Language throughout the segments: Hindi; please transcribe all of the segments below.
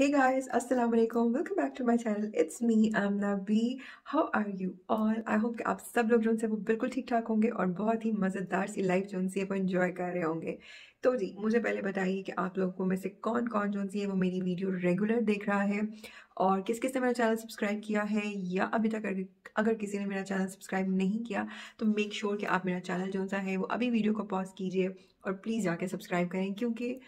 Hey guys, Assalamu alaikum. Welcome back to my channel. It's me, Amna B. How are you all? I hope कि आप सब लोग जो है वो बिल्कुल ठीक ठाक होंगे और बहुत ही मज़ेदार सी लाइफ जो है वो एंजॉय कर रहे होंगे। तो जी मुझे पहले बताइए कि आप लोगों में से कौन कौन जो है वो मेरी वीडियो रेगुलर देख रहा है और किस किस ने मेरा चैनल सब्सक्राइब किया है या अभी तक अगर किसी ने मेरा चैनल सब्सक्राइब नहीं किया तो मेक श्योर कि आप मेरा चैनल जो है वो अभी वीडियो को पॉज कीजिए और प्लीज़ जाके सब्सक्राइब करें क्योंकि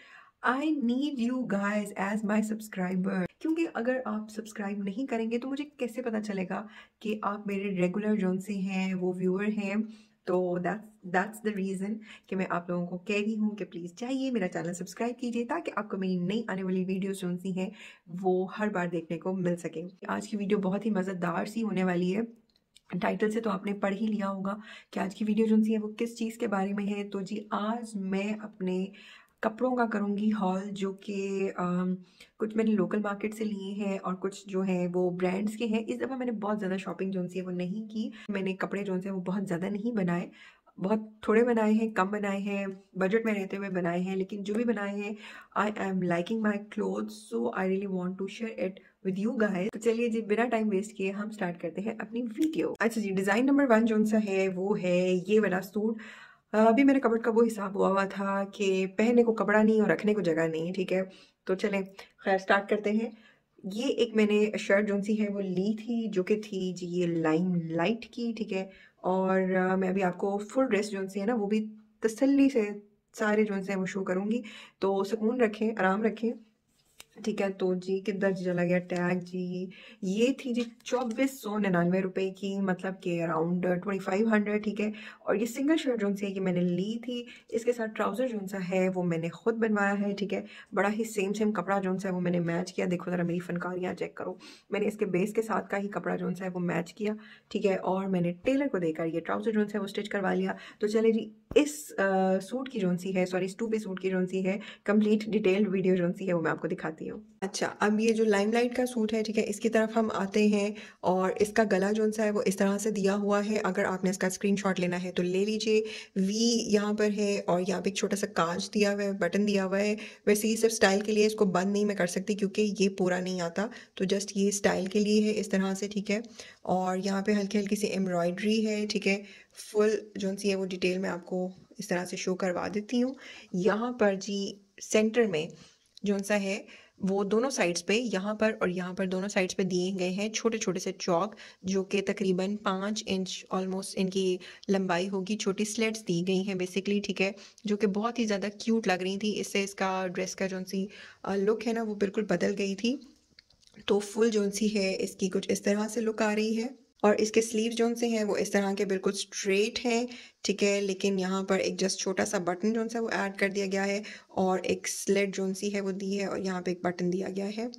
I need you guys as my subscriber. क्योंकि अगर आप सब्सक्राइब नहीं करेंगे तो मुझे कैसे पता चलेगा कि आप मेरे रेगुलर जोन से हैं, वो व्यूअर हैं। तो दैट्स द रीज़न कि मैं आप लोगों को कह रही हूँ कि प्लीज़ जाइए मेरा चैनल सब्सक्राइब कीजिए ताकि आपको मेरी नई आने वाली वीडियोस जोन सी हैं वो हर बार देखने को मिल सके। आज की वीडियो बहुत ही मज़ेदार सी होने वाली है। टाइटल से तो आपने पढ़ ही लिया होगा कि आज की वीडियो जो सी है वो किस चीज़ के बारे में है। तो जी आज मैं अपने कपड़ों का करूँगी हॉल, जो कि कुछ मैंने लोकल मार्केट से लिए हैं और कुछ जो है वो ब्रांड्स के हैं। इस दफ़ा मैंने बहुत ज़्यादा शॉपिंग जो सी है वो नहीं की। मैंने कपड़े जो से वो बहुत ज़्यादा नहीं बनाए, बहुत थोड़े बनाए हैं, कम बनाए हैं, बजट में रहते हुए बनाए हैं, लेकिन जो भी बनाए हैं I am liking my clothes, so I really want to share it with you guys. तो चलिए जी बिना टाइम वेस्ट किए हम स्टार्ट करते हैं अपनी वीडियो। अच्छा जी, डिज़ाइन नंबर 1 जो सा है वो है ये वाला सूट। अभी मेरे कपड़ का वो हिसाब हुआ था कि पहनने को कपड़ा नहीं और रखने को जगह नहीं, ठीक है। तो चलें खैर स्टार्ट करते हैं। ये एक मैंने शर्ट जो सी है वो ली थी जो कि थी जी ये लाइम लाइट की, ठीक है। और मैं अभी आपको फुल ड्रेस जो सी है ना वो भी तसल्ली से सारे जो है वो शो करूँगी। तो सुकून रखें, आराम रखें, ठीक है। तो जी किधर जी चला गया टैग जी। ये थी जी 2499 रुपए की, मतलब कि अराउंड 2500, ठीक है। और ये सिंगल शर्ट जो सी है कि मैंने ली थी, इसके साथ ट्राउज़र जो सा है वो मैंने खुद बनवाया है, ठीक है। बड़ा ही सेम सेम कपड़ा जो सा है वो मैंने मैच किया। देखो ज़रा मेरी फनकारियाँ चेक करो। मैंने इसके बेस के साथ का ही कपड़ा जो सा है वो मैच किया, ठीक है। और मैंने टेलर को देकर ये ट्राउज़र जो सा है वो स्टिच करवा लिया। तो चले जी इस सूट की जो सी है, सॉरी इस 2 पीस सूट की जो सी है कंप्लीट डिटेल्ड वीडियो जो सी है वो मैं आपको दिखाती हूँ। अच्छा, अब ये जो लाइमलाइट का सूट है, ठीक है, इसकी तरफ हम आते हैं। और इसका गला जो सा है वो इस तरह से दिया हुआ है। अगर आपने इसका स्क्रीनशॉट लेना है तो ले लीजिए। वी यहाँ पर है और यहाँ पे एक छोटा सा कांच दिया हुआ है, बटन दिया हुआ है। वैसे ही सिर्फ स्टाइल के लिए, इसको बंद नहीं मैं कर सकती क्योंकि ये पूरा नहीं आता, तो जस्ट ये स्टाइल के लिए है इस तरह से, ठीक है। और यहाँ पे हल्की हल्की सी एम्ब्रॉयडरी है, ठीक है। फुल जो सी है वो डिटेल में आपको इस तरह से शो करवा देती हूँ। यहाँ पर जी सेंटर में जो सा है वो दोनों साइड्स पे, यहाँ पर और यहाँ पर दोनों साइड्स पे दिए गए हैं छोटे छोटे से चौक, जो कि तकरीबन 5 इंच ऑलमोस्ट इनकी लंबाई होगी। छोटी स्लेट्स दी गई हैं बेसिकली, ठीक है, जो कि बहुत ही ज़्यादा क्यूट लग रही थी। इससे इसका ड्रेस का जो सी लुक है ना वो बिल्कुल बदल गई थी। तो फुल जो सी है इसकी कुछ इस तरह से लुक आ रही है। और इसके स्लीव जोन से हैं वो इस तरह के बिल्कुल स्ट्रेट हैं, ठीक है। लेकिन यहाँ पर एक जस्ट छोटा सा बटन जो सा वो ऐड कर दिया गया है और एक स्लिट जो सी है वो दी है और यहाँ पे एक बटन दिया गया है।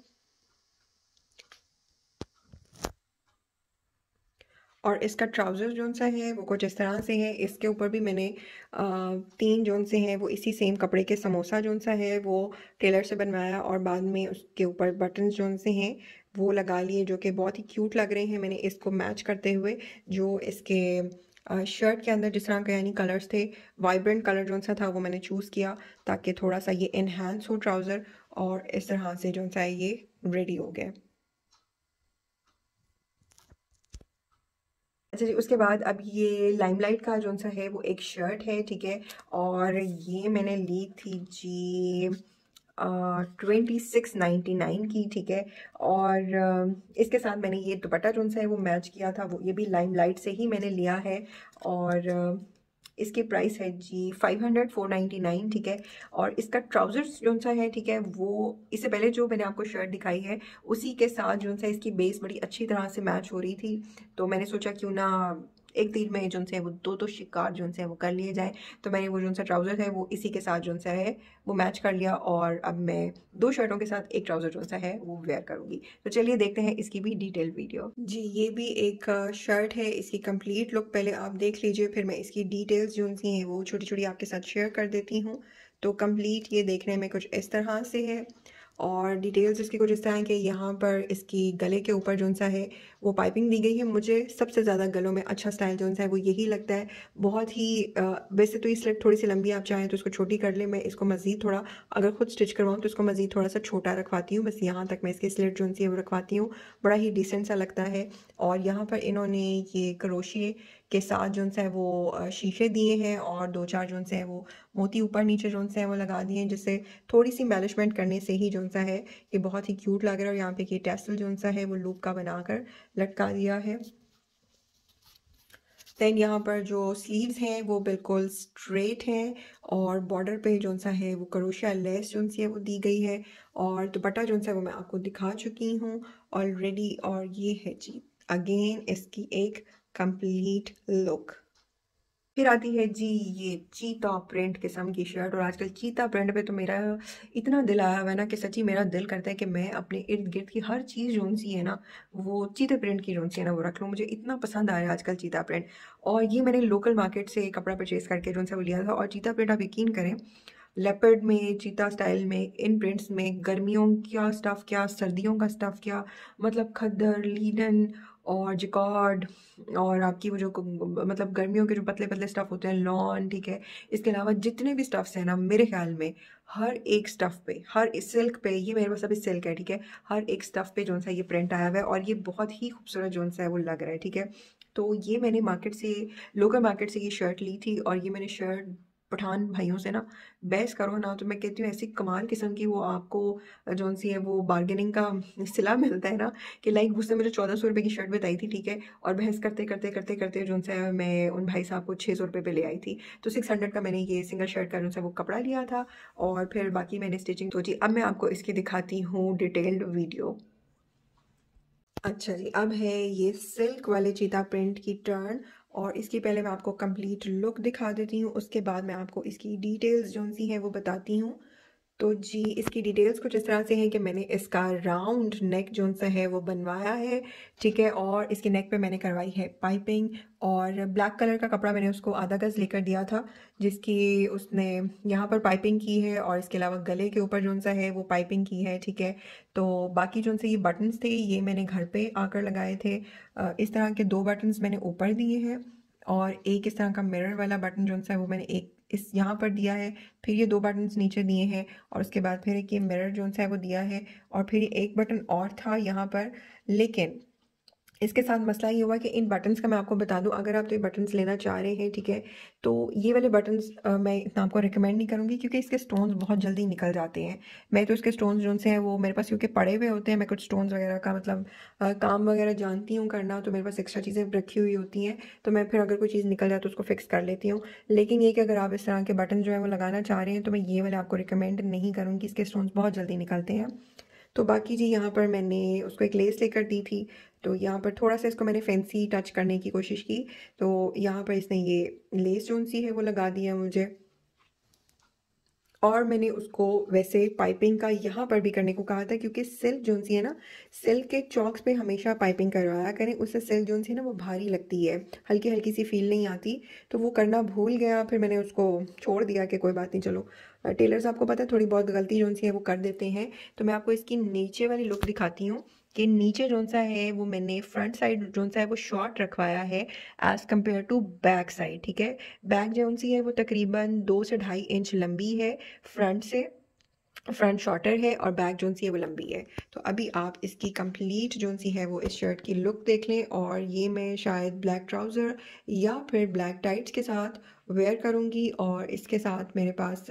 और इसका ट्राउज़र जो सा है वो कुछ इस तरह से है। इसके ऊपर भी मैंने 3 जोन से हैं वो इसी सेम कपड़े के समोसा जोन सा है वो टेलर से बनवाया और बाद में उसके ऊपर बटन जोन से हैं वो लगा लिए, जो कि बहुत ही क्यूट लग रहे हैं। मैंने इसको मैच करते हुए जो इसके शर्ट के अंदर जिस तरह के यानी कलर्स थे, वाइब्रेंट कलर जो सा था वो मैंने चूज़ किया ताकि थोड़ा सा ये इन्हांस हो ट्राउज़र। और इस तरह से जो सा है ये रेडी हो गया। अच्छा जी, उसके बाद अब ये लाइमलाइट का जो सा है वो एक शर्ट है, ठीक है। और ये मैंने ली थी जी 2699 की, ठीक है। और इसके साथ मैंने ये दुपट्टा जो सा है वो मैच किया था, वो ये भी लाइमलाइट से ही मैंने लिया है। और इसकी प्राइस है जी 499, ठीक है। और इसका ट्राउजर्स जो सा है, ठीक है, वो इससे पहले जो मैंने आपको शर्ट दिखाई है उसी के साथ जो सा इसकी बेस बड़ी अच्छी तरह से मैच हो रही थी। तो मैंने सोचा क्यों ना एक तीर में जो है वो दो शिकार जो है वो कर लिए जाए। तो मैंने वो जो सा ट्राउज़र है वो इसी के साथ जो सा है वो मैच कर लिया और अब मैं 2 शर्टों के साथ एक ट्राउज़र जो सा है वो वेयर करूँगी। तो चलिए देखते हैं इसकी भी डिटेल वीडियो। जी ये भी एक शर्ट है, इसकी कंप्लीट लुक पहले आप देख लीजिए, फिर मैं इसकी डिटेल्स जो सी हैं वो छोटी छोटी आपके साथ शेयर कर देती हूँ। तो कंप्लीट ये देखने में कुछ इस तरह से है। और डिटेल्स इसकी कुछ इस तरह है कि यहाँ पर इसकी गले के ऊपर जो सा है वो पाइपिंग दी गई है। मुझे सबसे ज़्यादा गलों में अच्छा स्टाइल जो सा है वो यही लगता है। बहुत ही वैसे तो ये स्लिट थोड़ी सी लंबी, आप चाहें तो इसको छोटी कर ले। मैं इसको मज़ीद थोड़ा अगर खुद स्टिच करवाऊँ तो इसको मज़ीद थोड़ा सा छोटा रखवाती हूँ, बस यहाँ तक मैं इसकी स्लिट जो सी है वो रखवाती हूँ। बड़ा ही डिसेंट सा लगता है। और यहाँ पर इन्होंने ये क्रोशिए के साथ जो है वो शीशे दिए हैं और दो चार जो है वो मोती ऊपर नीचे जो है वो लगा दिए हैं, जिससे थोड़ी सी एम्बेलिशमेंट करने से ही जो सा है ये बहुत ही क्यूट लग रहा है। और यहाँ पे ये टैसल जो सा है वो लूप का बनाकर लटका दिया है। देन यहाँ पर जो स्लीव्स हैं वो बिल्कुल स्ट्रेट हैं और बॉर्डर पे जो सा है वो क्रोशिया लेस जो सी है वो दी गई है। और दुपट्टा जो सा है वो मैं आपको दिखा चुकी हूँ ऑलरेडी। और ये है जी अगेन इसकी एक कंप्लीट लुक। फिर आती है जी ये चीता प्रिंट किस्म की शर्ट। और आजकल चीता प्रिंट पे तो मेरा इतना दिल आया हुआ है ना कि सच्ची मेरा दिल करता है कि मैं अपने इर्द गिर्द की हर चीज़ जोन सी है ना वो चीते प्रिंट की जोन सी है ना वो रख लूँ। मुझे इतना पसंद आया आजकल चीता प्रिंट। और ये मैंने लोकल मार्केट से कपड़ा परचेज करके जो सा वो लिया था। और चीता प्रिंट आप यकीन करें, लेपर्ड में, चीता स्टाइल में, इन प्रिंट्स में गर्मियों का स्टफ़ क्या, सर्दियों का स्टफ़ क्या, मतलब खद्दर, लीलन और जिकॉर्ड और आपकी वो जो मतलब गर्मियों के जो पतले पतले स्टफ़ होते हैं, लॉन, ठीक है। इसके अलावा जितने भी स्टफ़्स हैं ना मेरे ख्याल में हर एक स्टफ़ पे, हर इस सिल्क पे, ये मेरे पास अभी सिल्क है, ठीक है, हर एक स्टफ़ पे जो सा ये प्रिंट आया हुआ है और ये बहुत ही खूबसूरत जो सा है वो लग रहा है, ठीक है। तो ये मैंने मार्केट से, लोकल मार्केट से ये शर्ट ली थी। और ये मैंने शर्ट पठान भाइयों से ना बहस करो ना तो मैं कहती हूँ ऐसी कमाल किस्म की वो आपको जौन सी है वो बार्गेनिंग का सिला मिलता है ना कि लाइक उसने मुझे 1400 रुपये की शर्ट बताई थी, ठीक है। और बहस करते करते करते करते जो सा है मैं उन भाई साहब को 600 रुपये पे ले आई थी। तो 600 का मैंने ये सिंगल शर्ट का जो सा वो कपड़ा लिया था। और फिर बाकी मैंने स्टिचिंग तो जी अब मैं आपको इसकी दिखाती हूँ डिटेल्ड वीडियो। अच्छा जी, अब है ये सिल्क वाले चीता प्रिंट की टर्न। और इसकी पहले मैं आपको कंप्लीट लुक दिखा देती हूँ, उसके बाद मैं आपको इसकी डिटेल्स जो सी हैं वो बताती हूँ। तो जी इसकी डिटेल्स कुछ इस तरह से हैं कि मैंने इसका राउंड नेक जो सा है वो बनवाया है, ठीक है। और इसके नेक पे मैंने करवाई है पाइपिंग। और ब्लैक कलर का कपड़ा मैंने उसको आधा गज़ लेकर दिया था, जिसकी उसने यहाँ पर पाइपिंग की है। और इसके अलावा गले के ऊपर जो सा है वो पाइपिंग की है, ठीक है। तो बाकी जो से ये बटन्स थे ये मैंने घर पे आकर लगाए थे। इस तरह के दो बटन्स मैंने ऊपर दिए हैं और एक इस तरह का मिरर वाला बटन जो सा है वो मैंने एक इस यहाँ पर दिया है। फिर ये दो बटन्स नीचे दिए हैं और उसके बाद फिर एक ये मिरर जो सा है वो दिया है। और फिर एक बटन और था यहाँ पर, लेकिन इसके साथ मसला ये हुआ कि इन बटन्स का मैं आपको बता दूं, अगर आप तो ये बटन्स लेना चाह रहे हैं, ठीक है, तो ये वाले बटन्स मैं इतना आपको रिकमेंड नहीं करूँगी क्योंकि इसके स्टोन्स बहुत जल्दी निकल जाते हैं। मैं तो इसके स्टोन्स जो से हैं वो मेरे पास क्योंकि पड़े हुए होते हैं, मैं कुछ स्टोन्स वगैरह का मतलब काम वगैरह जानती हूँ करना, तो मेरे पास एक्स्ट्रा चीज़ें रखी हुई होती हैं। तो मैं फिर अगर कोई चीज़ निकल जाए तो उसको फिक्स कर लेती हूँ। लेकिन ये कि अगर आप इस तरह के बटन जो है वो लगाना चाह रहे हैं तो मैं ये वाले आपको रिकमेंड नहीं करूँगी, इसके स्टोन्स बहुत जल्दी निकलते हैं। तो बाकी जी यहाँ पर मैंने उसको एक लेस लेकर दी थी, तो यहाँ पर थोड़ा सा इसको मैंने फैंसी टच करने की कोशिश की। तो यहाँ पर इसने ये लेस जोन सी है वो लगा दिया मुझे। और मैंने उसको वैसे पाइपिंग का यहाँ पर भी करने को कहा था क्योंकि सिल्क जोन सी है ना, सिल्क के चौक्स पे हमेशा पाइपिंग करवाया करें, उससे सिल्क जोन सी है ना वो भारी लगती है, हल्की हल्की सी फील नहीं आती। तो वो करना भूल गया, फिर मैंने उसको छोड़ दिया कि कोई बात नहीं, चलो टेलर्स आपको पता है थोड़ी बहुत गलती जोन सी है वो कर देते हैं। तो मैं आपको इसकी नीचे वाली लुक दिखाती हूँ कि नीचे जोन सा है वो मैंने फ्रंट साइड जोन सा है वो शॉर्ट रखवाया है as compare to back side, ठीक है। बैक जोन सी है वो तकरीबन 2 से 2.5 इंच लंबी है फ्रंट से, फ्रंट शॉर्टर है और बैक जोन सी है वो लंबी है। तो अभी आप इसकी कंप्लीट जोन सी है वो इस शर्ट की लुक देख लें। और ये मैं शायद ब्लैक ट्राउज़र या फिर ब्लैक टाइट्स के साथ वेयर करूँगी। और इसके साथ मेरे पास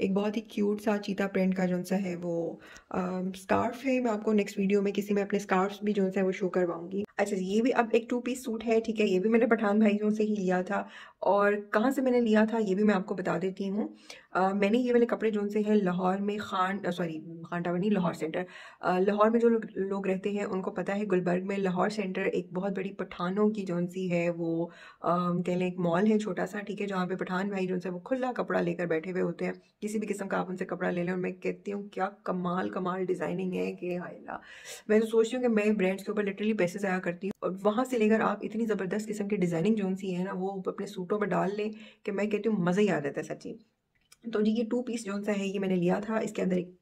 एक बहुत ही क्यूट सा चीता प्रिंट का जोन सा है वो स्कार्फ है। मैं आपको नेक्स्ट वीडियो में किसी में अपने स्कार्फ्स भी जोन सा है वो शो करवाऊंगी। अच्छा जी, ये भी अब एक 2 पीस सूट है, ठीक है। ये भी मैंने पठान भाइयों से ही लिया था। और कहाँ से मैंने लिया था ये भी मैं आपको बता देती हूँ। मैंने ये वाले कपड़े जोन से हैं लाहौर में, सॉरी खान टावर नहीं, लाहौर सेंटर। लाहौर में जो लोग रहते हैं उनको पता है गुलबर्ग में लाहौर सेंटर एक बहुत बड़ी पठानों की जोन सी है वो कह लें एक मॉल है छोटा सा, ठीक है, जहाँ पे पठान भाई जो है वो खुला कपड़ा लेकर बैठे हुए होते हैं। किसी भी किस्म का आप उनसे कपड़ा ले लें और मैं कहती हूँ क्या कमाल कमाल डिज़ाइनिंग है कि हायला। मैं तो सोचती हूँ कि मैं ब्रांड्स के ऊपर लिटरली पैसे ज़ाया करती हूँ और वहाँ से लेकर आप इतनी ज़बरदस्त किस्म की डिज़ाइनिंग जोन सी है ना वो अपने सूटों पर डाल लें कि मैं कहती हूँ मज़ा ही आ जाता है सच्ची। तो जी ये 2 पीस जो-सा है ये मैंने लिया था। इसके अंदर एक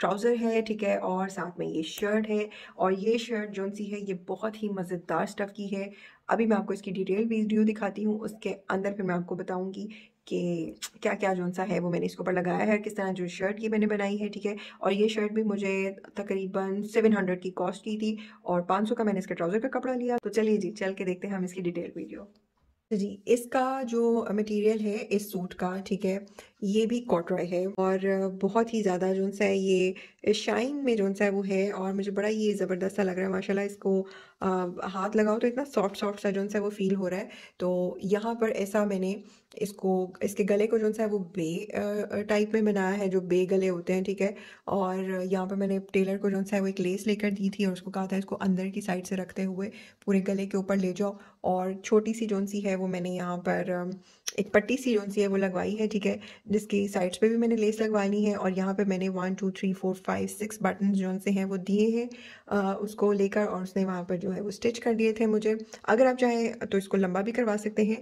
ट्राउज़र है, ठीक है? और साथ में ये शर्ट है और ये शर्ट जो-सी है ये बहुत ही मज़ेदार स्टफ़ की है। अभी मैं आपको इसकी डिटेल वीडियो दिखाती हूँ, उसके अंदर फिर मैं आपको बताऊँगी कि क्या-क्या जो-सा है वो मैंने इसके ऊपर लगाया है, किस तरह जो शर्ट ये मैंने बनाई है, ठीक है? और ये शर्ट भी मुझे तकरीबन 700 की कॉस्ट की थी और 500 का मैंने इसके ट्राउज़र का कपड़ा लिया। तो चलिए जी, चल के देखते हैं हम इसकी डिटेल वीडियो। तो जी, इसका जो मटेरियल है इस सूट का, ठीक है, ये भी कॉटरॉय है और बहुत ही ज़्यादा जो-सा है ये शाइन में जो-सा है वो है और मुझे बड़ा ये ज़बरदस्त सा लग रहा है माशाल्लाह। इसको हाथ लगाओ तो इतना सॉफ्ट सा जो-सा है वो फ़ील हो रहा है। तो यहाँ पर ऐसा मैंने इसको इसके गले को जो-सा है वो बे टाइप में बनाया है, जो बे गले होते हैं, ठीक है? और यहाँ पर मैंने टेलर को जो-सा है वो एक लेस लेकर दी थी और उसको कहा था इसको अंदर की साइड से रखते हुए पूरे गले के ऊपर ले जाओ। और छोटी-सी जो-सी है वो मैंने यहाँ पर एक पट्टी-सी जो-सी है वो लगवाई है, ठीक है? जिसकी साइड्स पे भी मैंने लेस लगवानी है और यहाँ पे मैंने 1 2 3 4 5 6 बटन्स जो-से हैं वो दिए हैं उसको लेकर और उसने वहाँ पर जो है वो स्टिच कर दिए थे मुझे। अगर आप चाहें तो इसको लंबा भी करवा सकते हैं।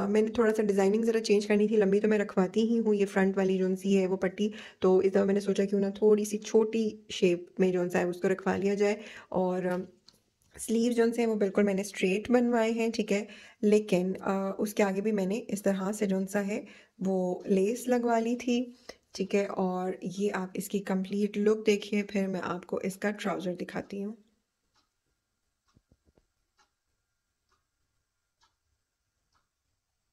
मैंने थोड़ा-सा डिज़ाइनिंग ज़रा चेंज करनी थी, लंबी तो मैं रखवाती ही हूँ, ये फ्रंट वाली जो-सी है वो पट्टी। तो इस दफ़ा मैंने सोचा क्यों ना थोड़ी-सी छोटी शेप में जो-सा है उसको रखवा लिया जाए और स्लीव जोन से वो बिल्कुल मैंने स्ट्रेट बनवाए हैं, ठीक है? लेकिन उसके आगे भी मैंने इस तरह से जोन सा है वो लेस लगवा ली थी, ठीक है? और ये आप इसकी कंप्लीट लुक देखिए, फिर मैं आपको इसका ट्राउज़र दिखाती हूँ।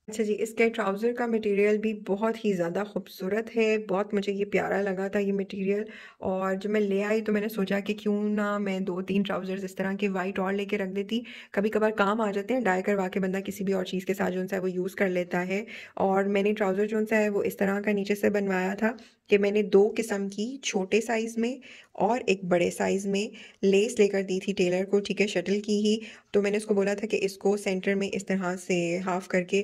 अच्छा जी, इसके ट्राउज़र का मटेरियल भी बहुत ही ज़्यादा खूबसूरत है, बहुत मुझे ये प्यारा लगा था ये मटेरियल। और जब मैं ले आई तो मैंने सोचा कि क्यों ना मैं 2-3 ट्राउज़र्स इस तरह के वाइट और लेके रख देती, कभी-कभार काम आ जाते हैं, डाई करवा के बंदा किसी भी और चीज़ के साथ जो-सा है वो यूज़ कर लेता है। और मैंने ट्राउज़र जो-सा है वो इस तरह का नीचे से बनवाया था कि मैंने 2 किस्म की छोटे साइज़ में और एक बड़े साइज़ में लेस लेकर दी थी टेलर को, ठीक है, शटल की ही। तो मैंने उसको बोला था कि इसको सेंटर में इस तरह से हाफ़ करके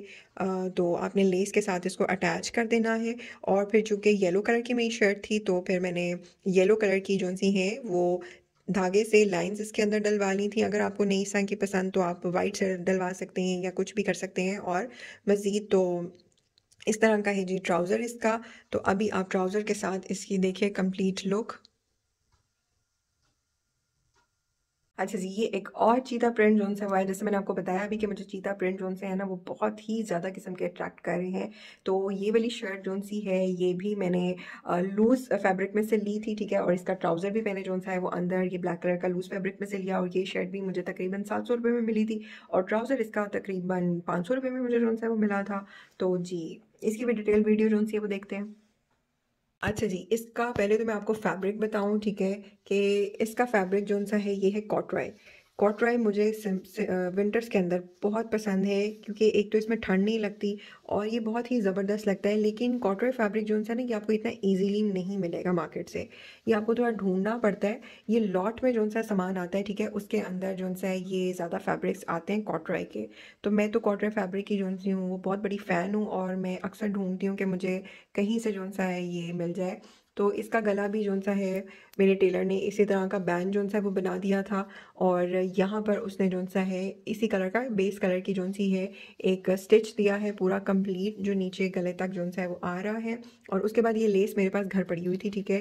तो आपने लेस के साथ इसको अटैच कर देना है। और फिर चूँकि येलो कलर की मेरी शर्ट थी तो फिर मैंने येलो कलर की जो-सी है वो धागे से लाइंस इसके अंदर डलवा ली थी। अगर आपको नहीं इस तरह की पसंद तो आप वाइट से डलवा सकते हैं या कुछ भी कर सकते हैं। और मज़ीद तो इस तरह का है जी ट्राउज़र इसका। तो अभी आप ट्राउज़र के साथ इसकी देखिए कंप्लीट लुक। अच्छा जी, ये एक और चीता प्रिंट जोन से हुआ है, जैसे मैंने आपको बताया अभी कि मुझे चीता प्रिंट जोन से है ना वो बहुत ही ज़्यादा किस्म के अट्रैक्ट कर रहे हैं। तो ये वाली शर्ट जोन सी है ये भी मैंने लूज़ फैब्रिक में से ली थी, ठीक है? और इसका ट्राउज़र भी मैंने जोन सा है वो अंदर ये ब्लैक कलर का लूज़ फैब्रिक में से लिया और ये शर्ट भी मुझे तकरीबन 700 रुपये में मिली थी और ट्राउज़र इसका तकरीबन 500 रुपये में मुझे जोन सा है वो मिला था। तो जी, इसकी भी डिटेल वीडियो जोन सी है वो देखते हैं। अच्छा जी, इसका पहले तो मैं आपको फैब्रिक बताऊँ, ठीक है? कि इसका फैब्रिक जो-सा है ये है कॉटरॉय। कॉटरॉय मुझे विंटर्स के अंदर बहुत पसंद है क्योंकि एक तो इसमें ठंड नहीं लगती और ये बहुत ही ज़बरदस्त लगता है। लेकिन कॉटरॉय फैब्रिक जो-सा है ना ये आपको इतना ईज़िली नहीं मिलेगा मार्केट से। ये आपको थोड़ा ढूँढना पड़ता है। ये लॉट में जो-सा सामान आता है, ठीक है? उसके अंदर जो-सा है ये ज़्यादा फैब्रिक्स आते हैं कॉटरॉय के। तो मैं तो कॉटरॉय फैब्रिक की जो-सी हूँ वो बहुत बड़ी फ़ैन हूँ और मैं अक्सर ढूँढती हूँ कि मुझे कहीं से जोन-सा है ये मिल जाए। तो इसका गला भी जोन-सा है मेरे टेलर ने इसी तरह का बैंड जोन-सा है वो बना दिया था और यहाँ पर उसने जोन-सा है इसी कलर का बेस कलर की जोन-सी है एक स्टिच दिया है पूरा कंप्लीट जो नीचे गले तक जोन-सा है वो आ रहा है। और उसके बाद ये लेस मेरे पास घर पड़ी हुई थी, ठीक है?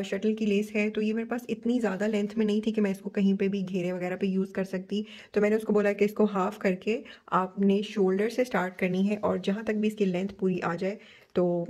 शटल की लेस है तो ये मेरे पास इतनी ज़्यादा लेंथ में नहीं थी कि मैं इसको कहीं पे भी घेरे वगैरह पे यूज़ कर सकती। तो मैंने उसको बोला कि इसको हाफ़ करके आपने शोल्डर से स्टार्ट करनी है और जहाँ तक भी इसकी लेंथ पूरी आ जाए तो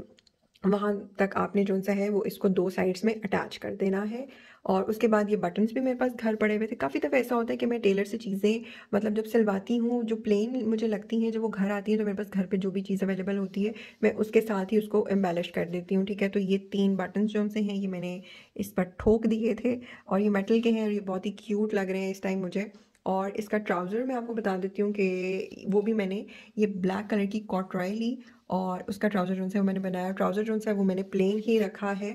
वहाँ तक आपने जो-सा है वो इसको 2 साइड्स में अटैच कर देना है। और उसके बाद ये बटन्स भी मेरे पास घर पड़े हुए थे। काफ़ी दफ़ा ऐसा होता है कि मैं टेलर से चीज़ें मतलब जब सिलवाती हूँ, जो प्लेन मुझे लगती हैं, जब वो घर आती हैं तो मेरे पास घर पे जो भी चीज़ अवेलेबल होती है, मैं उसके साथ ही उसको एम्बेलिश कर देती हूँ, ठीक है? तो ये 3 बटन्स जो-से हैं ये मैंने इस पर ठोक दिए थे और ये मेटल के हैं और ये बहुत ही क्यूट लग रहे हैं इस टाइम मुझे। और इसका ट्राउज़र मैं आपको बता देती हूँ कि वो भी मैंने ये ब्लैक कलर की कॉटरॉय ली और उसका ट्राउज़र जो है वो मैंने बनाया। ट्राउज़र जो है वो मैंने प्लेन ही रखा है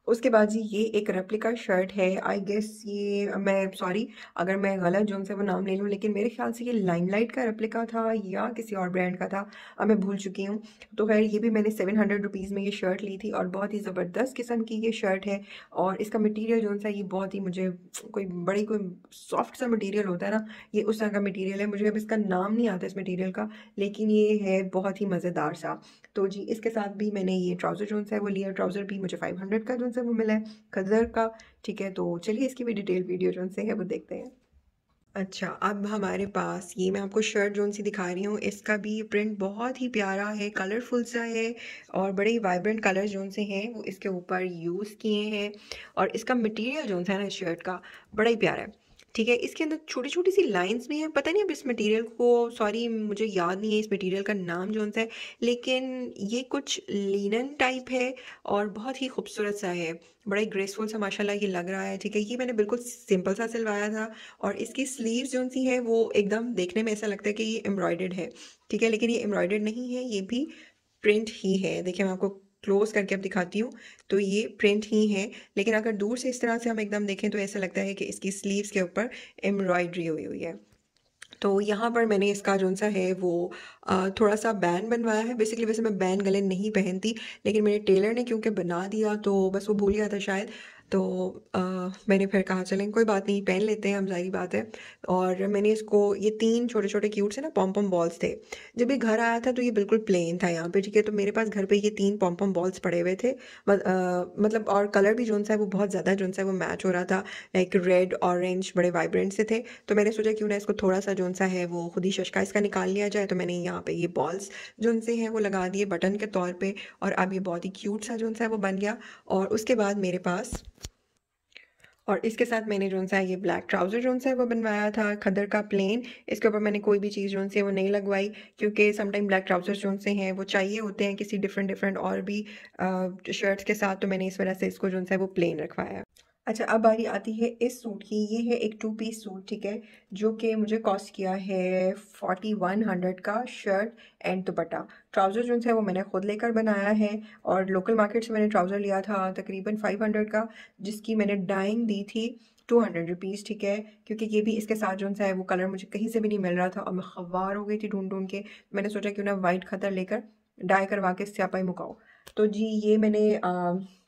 उसके बाद जी ये एक रेप्लिका शर्ट है। आई गेस ये, मैं सॉरी अगर मैं गलत जो उनसे वो नाम ले लूँ, लेकिन मेरे ख्याल से ये लाइमलाइट का रेप्लिका था या किसी और ब्रांड का था, अब मैं भूल चुकी हूँ। तो खैर ये भी मैंने 700 रुपीज़ में ये शर्ट ली थी और बहुत ही ज़बरदस्त किस्म की ये शर्ट है। और इसका मटेरियल जो सा ये बहुत ही मुझे कोई सॉफ्ट सा मटेरियल होता है ना, ये उस तरह का मटेरियल है। मुझे अब इसका नाम नहीं आता इस मटेरियल का, लेकिन ये है बहुत ही मज़ेदार सा। तो जी इसके साथ भी मैंने ये ट्राउज़र जो है वो लिया। ट्राउज़र भी मुझे 500 का जो है वो मिला है, खद्दर का। ठीक है, तो चलिए इसकी भी डिटेल वीडियो जो है वो देखते हैं। अच्छा, अब हमारे पास ये मैं आपको शर्ट जो सी दिखा रही हूँ, इसका भी प्रिंट बहुत ही प्यारा है, कलरफुल सा है और बड़े ही वाइब्रेंट कलर जो से हैं वो इसके ऊपर यूज़ किए हैं। और इसका मटेरियल जो है ना इस शर्ट का बड़ा ही प्यारा है। ठीक है, इसके अंदर छोटी छोटी सी लाइंस भी हैं। पता नहीं अब इस मटेरियल को, सॉरी मुझे याद नहीं है इस मटेरियल का नाम जो सा है, लेकिन ये कुछ लिनन टाइप है और बहुत ही खूबसूरत सा है। बड़ा ही ग्रेसफुल सा माशाल्लाह ये लग रहा है। ठीक है, ये मैंने बिल्कुल सिंपल सा सिलवाया था और इसकी स्लीव्स जो सी है वो एकदम देखने में ऐसा लगता है कि ये एम्ब्रॉयडर्ड है। ठीक है, लेकिन ये एम्ब्रॉयडर्ड नहीं है, ये भी प्रिंट ही है। देखिए मैं आपको क्लोज करके अब दिखाती हूँ, तो ये प्रिंट ही है। लेकिन अगर दूर से इस तरह से हम एकदम देखें तो ऐसा लगता है कि इसकी स्लीव्स के ऊपर एम्ब्रॉयडरी हुई हुई है। तो यहाँ पर मैंने इसका जो सा है वो थोड़ा सा बैन बनवाया है। बेसिकली वैसे मैं बैन गले नहीं पहनती, लेकिन मेरे टेलर ने क्योंकि बना दिया तो बस वो भूल गया था शायद। तो मैंने फिर कहा चलें कोई बात नहीं, पहन लेते हैं हम, जाहिर बात है। और मैंने इसको, ये 3 छोटे छोटे क्यूट से ना पॉम बॉल्स थे। जब ये घर आया था तो ये बिल्कुल प्लेन था यहाँ पे। ठीक है, तो मेरे पास घर पे ये 3 पॉम बॉल्स पड़े हुए थे। मतलब और कलर भी जो सा है वो बहुत ज़्यादा जो है वो मैच हो रहा था, लाइक रेड ऑरेंज, बड़े वाइब्रेंट से थे। तो मैंने सोचा क्यों ना इसको थोड़ा सा जो सा है वो खुद ही शशका इसका निकाल लिया जाए। तो मैंने यहाँ पे ये बॉल्स जो से हैं वो लगा दिए बटन के तौर पे, और अब ये बहुत ही क्यूट सा जो है वो बन गया। और उसके बाद मेरे पास, और इसके साथ मैंने जो सा ये ब्लैक ट्राउज़र जो है वो बनवाया था खद्दर का प्लेन। इसके ऊपर मैंने कोई भी चीज़ जो है वो नहीं लगवाई, क्योंकि समटाइम ब्लैक ट्राउज़र्स जो से हैं वो चाहिए होते हैं किसी डिफरेंट डिफरेंट और भी शर्ट्स के साथ। तो मैंने इस वजह से इसको जो है वो प्लेन रखवाया। अच्छा, अब बारी आती है इस सूट की। ये है एक 2 पीस सूट। ठीक है, जो कि मुझे कॉस्ट किया है 4100 का, शर्ट एंड दुपट्टा। ट्राउज़र जो है वो मैंने खुद लेकर बनाया है, और लोकल मार्केट से मैंने ट्राउज़र लिया था तकरीबन 500 का, जिसकी मैंने डाइंग दी थी 200 रुपीज़। ठीक है, क्योंकि ये भी इसके साथ जो है वो कलर मुझे कहीं से भी नहीं मिल रहा था और मैं खवार हो गई थी ढूंढ ढूंढ के। मैंने सोचा क्यों ना वाइट खद्दर लेकर डाई करवा के स्यापा ही मुकाओ। तो जी ये मैंने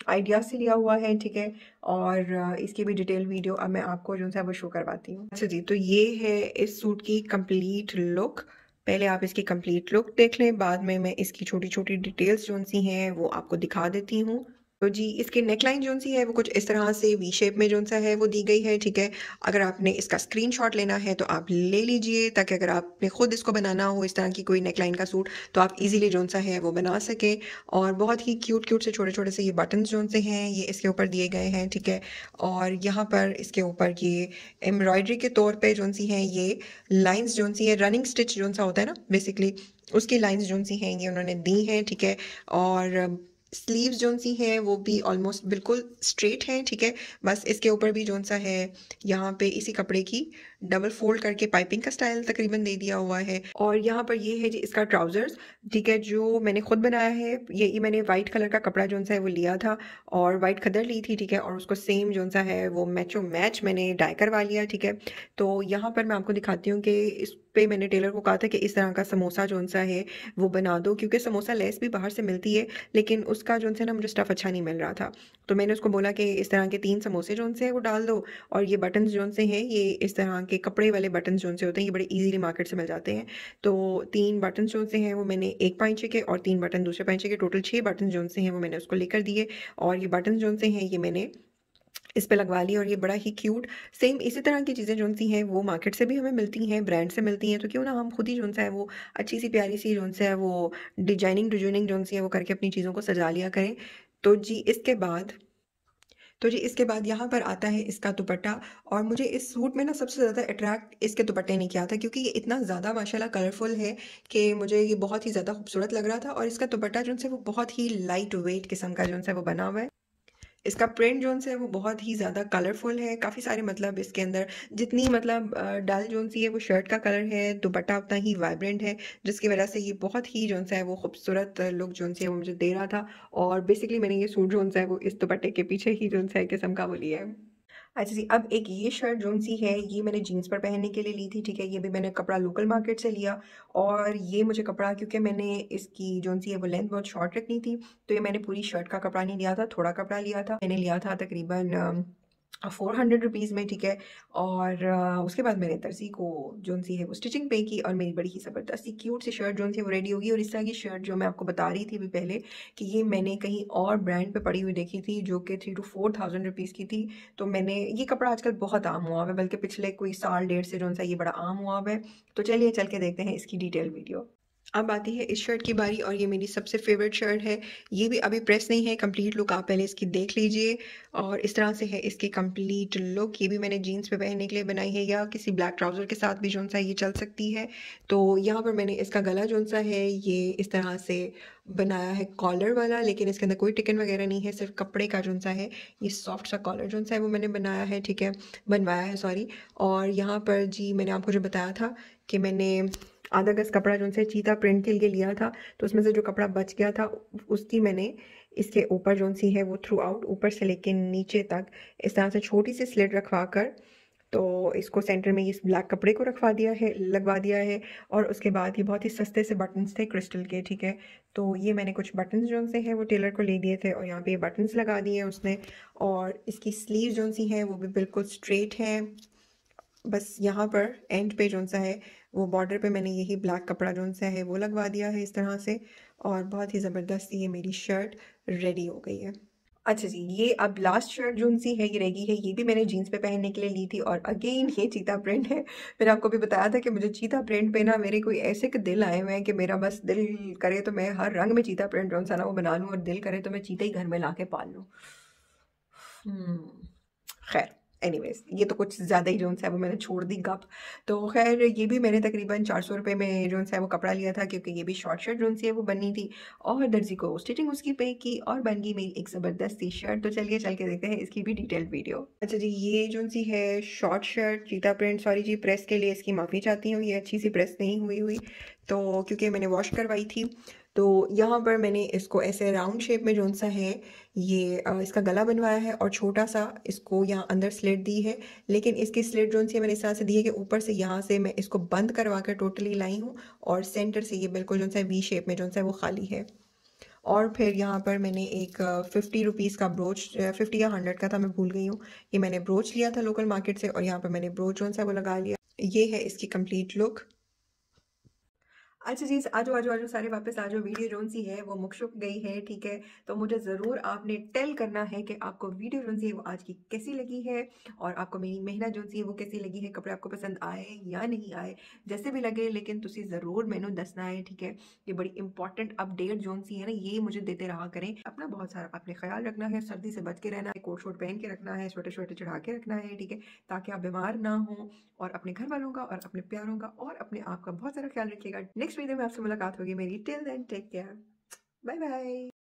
आइडिया से लिया हुआ है। ठीक है, और इसकी भी डिटेल वीडियो अब मैं आपको जो है वो शो करवाती हूँ। अच्छा जी, तो ये है इस सूट की कंप्लीट लुक। पहले आप इसकी कंप्लीट लुक देख लें, बाद में मैं इसकी छोटी छोटी डिटेल्स जो सी हैं वो आपको दिखा देती हूँ। तो जी इसकी नेकलाइन जो सी है वो कुछ इस तरह से वी शेप में जो सा है वो दी गई है। ठीक है, अगर आपने इसका स्क्रीनशॉट लेना है तो आप ले लीजिए, ताकि अगर आपने खुद इसको बनाना हो इस तरह की कोई नेकलाइन का सूट तो आप इजीली जो सा है वो बना सकें। और बहुत ही क्यूट क्यूट से छोटे छोटे से ये बटन्स जो से हैं ये इसके ऊपर दिए गए हैं। ठीक है, और यहाँ पर इसके ऊपर ये एम्ब्रॉयडरी के तौर पे जो सी हैं ये लाइंस जो सी है, रनिंग स्टिच जो सा होता है ना बेसिकली, उसकी लाइंस जो सी हैं ये उन्होंने दी हैं। ठीक है, और स्लीव्स जो सी हैं वो भी ऑलमोस्ट बिल्कुल स्ट्रेट हैं। ठीक है, बस इसके ऊपर भी जो सा है यहाँ पे इसी कपड़े की डबल फोल्ड करके पाइपिंग का स्टाइल तकरीबन दे दिया हुआ है। और यहाँ पर ये है जी इसका ट्राउजर्स। ठीक है, जो मैंने खुद बनाया है, ये मैंने वाइट कलर का कपड़ा जो सा है वो लिया था और वाइट खद्दर ली थी। ठीक है, और उसको सेम जो सा है वो मैचो मैच मैंने डाई करवा लिया। ठीक है, तो यहाँ पर मैं आपको दिखाती हूँ कि इस पे मैंने टेलर को कहा था कि इस तरह का समोसा जो सा है वो बना दो, क्योंकि समोसा लेस भी बाहर से मिलती है, लेकिन उसका जो है ना मुझे स्टफ़ अच्छा नहीं मिल रहा था। तो मैंने उसको बोला कि इस तरह के 3 समोसे जो से वो डाल दो, और ये बटन्स जो से हैं ये इस तरह के कपड़े वाले बटन्स जो से होते हैं, ये बड़े इजीली मार्केट से मिल जाते हैं। तो 3 बटन्स जो से हैं वो मैंने 1 पाइंचे के और 3 बटन दूसरे पाइंचे के, टोटल 6 बटन जो से हैं वो मैंने उसको लेकर दिए। और ये बटन जो से हैं ये मैंने इस पे लगवा ली, और ये बड़ा ही क्यूट, सेम इसी तरह की चीज़ें जो सी हैं वो मार्केट से भी हमें मिलती हैं, ब्रांड से मिलती हैं। तो क्यों ना हम खुद ही जो है वो अच्छी सी प्यारी सी जो है वो डिजाइनिंग डिजाइनिंग जो सी है वो करके अपनी चीज़ों को सजा लिया करें। तो जी इसके बाद, तो जी इसके बाद यहाँ पर आता है इसका दुपट्टा। और मुझे इस सूट में ना सबसे ज़्यादा अट्रैक्ट इसके दुपट्टे ने किया था, क्योंकि ये इतना ज़्यादा माशाल्लाह कलरफुल है कि मुझे ये बहुत ही ज़्यादा खूबसूरत लग रहा था। और इसका दुपट्टा जो है वो बहुत ही लाइट वेट किस्म का जो है वो बना हुआ है। इसका प्रिंट जोन से है वो बहुत ही ज़्यादा कलरफुल है, काफ़ी सारे मतलब इसके अंदर जितनी मतलब डल जोन सी है वो शर्ट का कलर है, दुपट्टा उतना ही वाइब्रेंट है, जिसकी वजह से ये बहुत ही जोन सा है वो खूबसूरत लुक जोन सी है वो मुझे दे रहा था। और बेसिकली मैंने ये सूट जोन सा है वो इस दुपट्टे के पीछे ही जोन सा है किस्म का वो लिया है। अच्छा जी, अब एक ये शर्ट जोन-सी है, ये मैंने जीन्स पर पहनने के लिए ली थी, ठीक है? ये भी मैंने कपड़ा लोकल मार्केट से लिया और ये मुझे कपड़ा क्योंकि मैंने इसकी जोन-सी है वो लेंथ बहुत शॉर्ट रखनी थी, तो ये मैंने पूरी शर्ट का कपड़ा नहीं लिया था, थोड़ा कपड़ा लिया था। मैंने लिया था तकरीबन 400 रुपीज़ में, ठीक है? और उसके बाद मैंने दर्ज़ी को जोन-सी है वो स्टिचिंग पे की और मेरी बड़ी ही ज़बरदस्त सी क्यूट सी शर्ट जोन-सी है वो रेडी हो गई। और इस तरह की शर्ट जो मैं आपको बता रही थी अभी पहले कि ये मैंने कहीं और ब्रांड पे पड़ी हुई देखी थी जो कि 3 टू 4,000 रुपीज़ की थी। तो मैंने ये कपड़ा आजकल बहुत आम हुआ हुआ है, बल्कि पिछले कोई साल डेढ़ से जो-सा ये बड़ा आम हुआ हुआ है। तो चलिए चल के देखते हैं इसकी डिटेल वीडियो। अब आती है इस शर्ट की बारी और ये मेरी सबसे फेवरेट शर्ट है। ये भी अभी प्रेस नहीं है, कंप्लीट लुक आप पहले इसकी देख लीजिए। और इस तरह से है इसकी कंप्लीट लुक। ये भी मैंने जीन्स पे पहनने के लिए बनाई है या किसी ब्लैक ट्राउज़र के साथ भी जो-सा ये चल सकती है। तो यहाँ पर मैंने इसका गला जो-सा है ये इस तरह से बनाया है कॉलर वाला, लेकिन इसके अंदर कोई टिकन वगैरह नहीं है, सिर्फ़ कपड़े का जो-सा है ये सॉफ्ट सा कॉलर जो-सा है वो मैंने बनाया है, ठीक है? बनवाया है सॉरी। और यहाँ पर जी मैंने आपको जो बताया था कि मैंने आधा गज़ कपड़ा जो उनसे चीता प्रिंट के लिए लिया था, तो उसमें से जो कपड़ा बच गया था उसकी मैंने इसके ऊपर जो-सी है वो थ्रू आउट ऊपर से लेके नीचे तक इस तरह से छोटी सी स्लिट रखवा कर, तो इसको सेंटर में इस ब्लैक कपड़े को रखवा दिया है, लगवा दिया है। और उसके बाद ये बहुत ही सस्ते से बटन्स थे क्रिस्टल के, ठीक है? तो ये मैंने कुछ बटन्स जो से हैं वो टेलर को ले दिए थे और यहाँ पे ये बटन्स लगा दिए हैं उसने। और इसकी स्लीव जो-सी हैं वो भी बिल्कुल स्ट्रेट हैं। बस यहाँ पर एंड पे जो-सा है वो बॉर्डर पे मैंने यही ब्लैक कपड़ा जो-सा है वो लगवा दिया है इस तरह से। और बहुत ही ज़बरदस्त ये मेरी शर्ट रेडी हो गई है। अच्छा जी, ये अब लास्ट शर्ट जो-सी है ये रहेगी है, ये भी मैंने जीन्स पे पहनने के लिए ली थी और अगेन ये चीता प्रिंट है। मैंने आपको भी बताया था कि मुझे चीता प्रिंट पे ना मेरे कोई ऐसे के दिल आए हुए हैं कि मेरा बस दिल करे तो मैं हर रंग में चीता प्रिंट जो-सा ना वो बना लूँ और दिल करे तो मैं चीता ही घर में ला के पाल लूँ। खैर एनीवेज़ ये तो कुछ ज़्यादा ही जो-सा है वो मैंने छोड़ दी गप। तो खैर ये भी मैंने तकरीबन 400 रुपए में जो-सा है वो कपड़ा लिया था क्योंकि ये भी शॉर्ट शर्ट जो-सी है वो बननी थी और दर्जी को स्टिचिंग उसकी पे की और बन गई मेरी एक ज़बरदस्त सी शर्ट। तो चलिए चल के देखते हैं इसकी भी डिटेल्ड वीडियो। अच्छा जी, ये जो-सी है शॉर्ट शर्ट चीता प्रिंट, सॉरी जी प्रेस के लिए इसकी माफ़ी चाहती हूँ, ये अच्छी सी प्रेस नहीं हुई तो क्योंकि मैंने वॉश करवाई थी। तो यहाँ पर मैंने इसको ऐसे राउंड शेप में जो-सा है ये इसका गला बनवाया है और छोटा-सा इसको यहाँ अंदर स्लिट दी है। लेकिन इसकी स्लिट जो-सी है मैंने इस तरह से दी है कि ऊपर से यहाँ से मैं इसको बंद करवा कर टोटली लाई हूँ और सेंटर से ये बिल्कुल जो-सा है वी शेप में जो-सा है वो खाली है। और फिर यहाँ पर मैंने एक 50 रुपीज़ का ब्रोच 50 या 100 का था मैं भूल गई हूँ। ये मैंने ब्रोच लिया था लोकल मार्केट से और यहाँ पर मैंने ब्रोच जो-सा है वो लगा लिया। ये है इसकी कंप्लीट लुक। अच्छा जी, आ जाओ, आ जाओ, आ जाओ सारे वापस आ जाओ। वीडियो जोन-सी है वो मुक-शुक गई है, ठीक है? तो मुझे ज़रूर आपने टेल करना है कि आपको वीडियो जोन-सी है वो आज की कैसी लगी है और आपको मेरी मेहनत जोन-सी है वो कैसी लगी है, कपड़े आपको पसंद आए या नहीं आए, जैसे भी लगे लेकिन तुसी ज़रूर मैनू दसना है, ठीक है? ये बड़ी इंपॉर्टेंट अपडेट जोन-सी है ना ये मुझे देते रहा करें। अपना बहुत सारा आपने ख्याल रखना है, सर्दी से बच के रहना है, कोट-शोट पहन के रखना है, स्वेटर-श्वेटर चढ़ा के रखना है, ठीक है? ताकि आप बीमार ना हों और अपने घर वालों का और अपने प्यारों का और अपने आप का बहुत सारा ख्याल रखिएगा। नेक्स्ट वीडियो में आपसे मुलाकात होगी मेरी। Till then take care. Bye bye.